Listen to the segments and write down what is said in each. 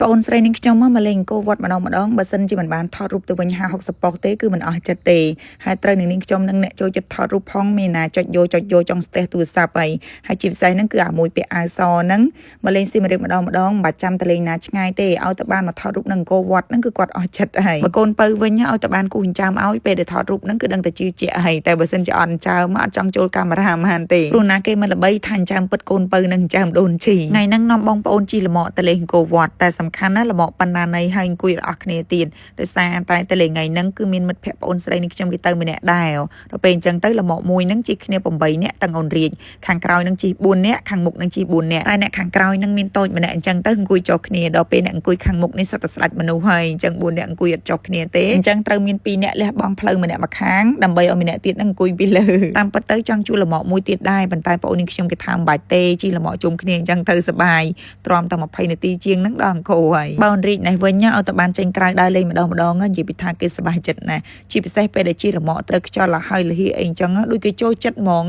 បងស្រីនាងខ្ញុំមកលេងអង្គវត្តម្ដងបើសិនជាមិនបានថតរូបទៅវិញ50ប៉ុសទេគឺមិនអស់ចិត្តទេហើយត្រូវនាងខ្ញុំនឹងអ្នកចូលចិត្តថតរូបផងមានណាចុចយកចង់ស្ទះទូរស័ព្ទហើយជាពិសេសហ្នឹងគឺអាមួយពាក់អាវសហ្នឹងមកលេងស៊ីមរៀបម្ដងមិនបាច់ចាំទៅលេងណាឆ្ងាយទេឲ្យទៅបានមកថតរូបនឹងអង្គវត្តហ្នឹងគឺគាត់អស់ចិត្តហើយបើកូនពៅវិញឲ្យទៅបានគូចិញ្ចើមឲ្យពេលដែលថតរូបហ្នឹងគឺដឹងតែជឿជាក់ហើយតែបើសិនជាអត់ចិញ្ចើមអត់ចង់ចូលកាមេរ៉ាហ្មងទេព្រោះណាគេមិនល្បីថាចិញ្ចើមពិតកូនពៅនឹងចិញ្ចើមដូនជីថ្ងៃហ្នឹងនាំបងប្អូនជីល្មកទៅលេងអង្គវត្តតែសំខាន់ណាល្មកបណ្ណានៃហើយអង្គុយអស់គ្នាទៀតដោយសារតែទៅលេងថ្ងៃហ្នឹងគឺមានមិត្តភ័ក្តិបងស្រីនេះខ្ញុំគេទៅម្នាក់ដែរដល់ពេលអញ្ចឹងទៅល្មកមួយហ្នឹងជីគ្នា8នាក់ទាំងអូនរាជខាងក្រោយហ្នឹងជី4នាក់ខាងមុខហ្នឹងជី4នាក់តែអ្នកខាងក្រោយហ្នឹងមានតូចម្នាក់អញ្ចឹងទៅអង្គុយចុះគ្នាដល់ពេលអ្នកអង្គុយខាងមុខនេះសុទ្ធតែស្លាច់មនុស្សហើយអញ្ចឹង4នាក់អង្គុយអត់ចុះគ្នាទេអញ្ចឹងត្រូវមាន2នាក់លះបង់ផ្លូវម្នាក់មកខាងដើម្បីឲ្យម្នាក់ទៀតហ្នឹងអង្គុយពីលើតាមពិតទៅចង់ជួលល្មកមួយទៀតដែរប៉ុន្តែបងនេះខ្ញុំគេថាមិនបាច់ទេជីល្មកជុំគ្នាអញ្ចឹងទៅសបាយទ្រាំតែ20នាទីជាងហ្នឹងដល់អង្គរហើយបើរីកនេះវិញឲ្យតែបានចេញក្រៅដើរលេងម្ដងនិយាយពីថាគេសប្បាយចិត្តណាស់ជាពិសេសពេលដែលជីល្មកត្រូវខ្យល់លហើយលហៀអីអញ្ចឹងដូចគេចូលចិត្តហ្មង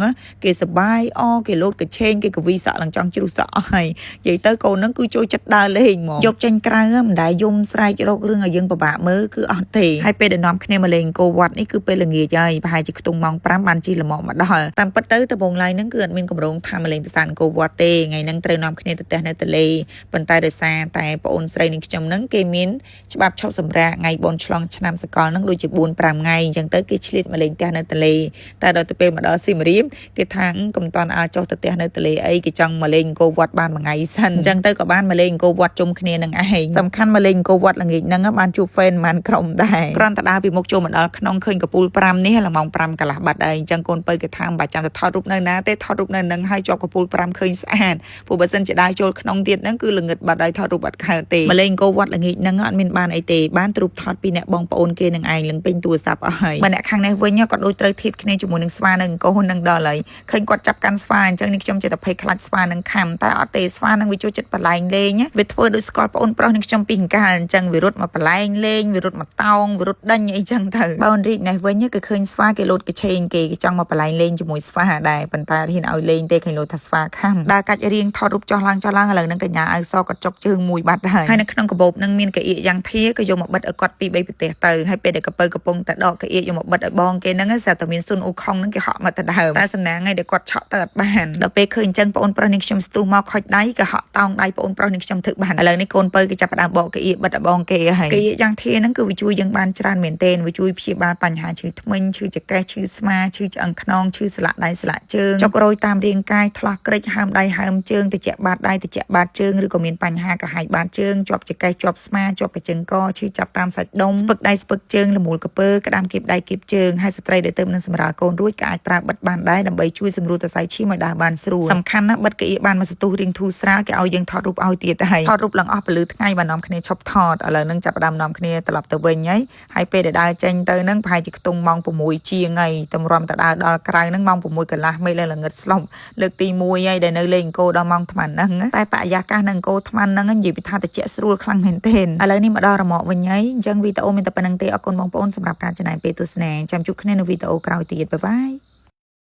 គេសប្បាយគេលោតកឆេងគេកវីសក់ឡើងចង់ជ្រុះសក់ហើយនិយាយទៅកូនហ្នឹងគឺចូលចិត្តដើរលេងហ្មងយកចេញក្រៅមិនដែលយំស្រែករោគរឿងឲ្យយើងពិបាកមើលគឺអត់ទេហើយពេលដែលនាំគ្នាមកលេងអង្គរវត្តនេះគឺពេលល្ងាចហើយប្រហែលជាខ្ទង់ម៉ោង5បានជីល្មកមកដល់តាមពិតទៅដំបងឡាយហ្នឹងគឺអត់មានកម្រងថាមកលេងប្រាសាទអង្គរវត្តទេថ្ងៃហ្នឹងត្រូវនាំគ្នាទៅផ្ទះនៅទលេប៉ុន្តែដោយសារតែប្អូនស្រីនឹងខ្ញុំហ្នឹងគេមានច្បាប់ឈប់សម្រាកថ្ងៃបនឆ្លងឆ្នាំសកលហ្នឹងដូចជា4-5ថ្ងៃអញ្ចឹងទៅគេឆ្លៀតមកលេងផ្ទះនៅទលេតែដល់ទៅពេលមកដល់សៀមរាបគេថាកុំតាន់ឲ្យចុះទៅផ្ទះនៅទលេអីគេចង់មកលេងអង្គរវត្តបានមួយថ្ងៃសិនអញ្ចឹងទៅក៏បានមកលេងអង្គរវត្តជុំគ្នានឹងឯងសំខាន់មកលេងអង្គរវត្តល្ងាចហ្នឹងបានជួបហ្វេនមិនក្រុមដែរគ្រាន់តែដើរពីមុខចូលមកដល់ក្នុងឃើញកពូល5នេះឡើងម៉ោង5កន្លះបាត់ហើយអញ្ចឹងកូនពៅគេថាមិនបាច់ចាំទៅថតរូបនៅណាទេថតរូបនៅនឹងហើយជាប់កពូល5ឃើញស្អាតព្រោះបើសិនជាដើរចូលក្នុងទៀតហ្នឹងគឺល្ងឹតបាត់ហើយថតរូបអត់កើតទេមកលេងអង្គរវត្តល្ងាចហ្នឹងអត់មានបានអីទេបានរូបថតពីអ្នកបងប្អូនគេនឹងឯងលឹងពេញទូរស័ព្ទអស់ហើយបើអ្នកខាងនេះវិញក៏ដូចត្រូវធៀបគ្នាជាមួយនឹងស្វានឹងអង្គរនឹងដល់ហើយឃើញគាត់ចាប់កាន់ស្វាអញ្ចឹងនេះខ្ញុំចេះតែភ័យខ្លាចស្វានឹងខំតែអត់ទេស្វានឹងវាចូលចិត្តបលែងលេងវាធ្វើដូចស្គាល់ប្អូនប្រុសនឹងខ្ញុំពីអង្កាលអញ្ចឹងវារត់មកបលែងលេងវារត់មកតោងវារត់ដេញអីចឹងទៅបើរីកនេះវិញក៏ឃើញស្វាគេលោតកឆេងគេចង់មកបលែងលេងជាមួយស្វាដែរប៉ុន្តែហ៊ានឲ្យលេងទេឃើញលោតថាស្វាខំដើរកាច់រៀងថតរូបចោះឡើងឥឡូវនឹងកញ្ញាឲ្យសគាត់ចុកជើងមួយបាត់ហើយនៅក្នុងកាបូបនឹងមានកៅអៀកយ៉ាងធាក៏យកមកបិទឲ្យគាត់2-3ប្រទេសទៅហើយពេលដែលកពៅកំពុងតែដកកៅអៀកយកមកបិទឲ្យបងគេហ្នឹងស្រាប់តែមានស៊ុនអ៊ូខុងហ្នឹងគេហក់មកទៅដើមតែសំណាងឯងដែលគាត់ឆក់ទៅអត់បានដល់ពេលឃើញអញ្ចឹងបងប្រុសនេះខ្ញុំស្ទុះមកខុចដៃក៏ហក់តោងដៃបងប្រុសនេះខ្ញុំធ្វើបានឥឡូវនេះកូនពៅគេចាប់ផ្ដើមបកកៅអៀកបិទឲ្យបងគេហើយកៅអៀកយ៉ាងធាហ្នឹងគឺវាជួយយើងបានច្រើនមែនទែនវាជួយព្យាបាលបញ្ហាឈឺធ្មេញឈឺចង្កេះឈឺស្មាឈឺឆ្អឹងខ្នងឈឺស្លាកដៃស្លាកជើងចុករយតាមរាងកាយថ្លោះក្រិចហើមដៃហើមជើងត្រជាក់បាតដៃត្រជាក់បាតជើងឬក៏មានបញ្ហាកាហាយបាតជើងជាប់ចង្កេះជាប់ស្មាជាប់កញ្ចឹងកឈឺចាប់តាមសាច់ដុំស្ពឹកដៃស្ពឹកជើងលមូលកពើក្តាមគៀបដៃគៀបជើងហើយស្ត្រីដែលទៅនឹងសម្រាលកូនរួចក៏អាចប្រើបិទបានដែរដើម្បីជួយសម្រួលសរសៃឈាមឲ្យដើរបានស្រួលសំខាន់ណាស់បិទកៅអៀកបានមួយសន្ទុះរៀងធូរស្រាលគេឲ្យយើងថតរូបឲ្យទៀតហើយថតរូបឡើងអស់ពលឺថ្ងៃបាននាំគ្នាឈប់ថតឥឡូវនឹងចាប់ផ្ដើមនាំគ្នាត្រឡប់ទៅវិញហើយពេលដែលដើរចេញទៅនឹងប្រហែលជាខ្ទង់ម៉ោង6ជាងហើយតម្រាំទៅដើរដល់ក្រៅនឹងម៉ោង6កន្លះមេឃឡើងល្ងឹតស្លុបលើកទី1ហើយដែលនៅលេងអង្គរដល់ម៉ោង8ហ្នឹងតែបរិយាកាសនៅអង្គរ8ហ្នឹងនិយាយពីថាត្រជាក់ស្រួលខ្លាំងមែនទែនឥឡូវនេះមកដល់រមាក់វិញហើយអញ្ចឹងវីដេអូមានតែប៉ុណ្្នឹងទេអរគុណបងប្អូនសម្រាប់ការចំណាយពេលទស្សនាចាំជួបគ្នានៅវីដេអូក្រោយទៀតបាយបាយ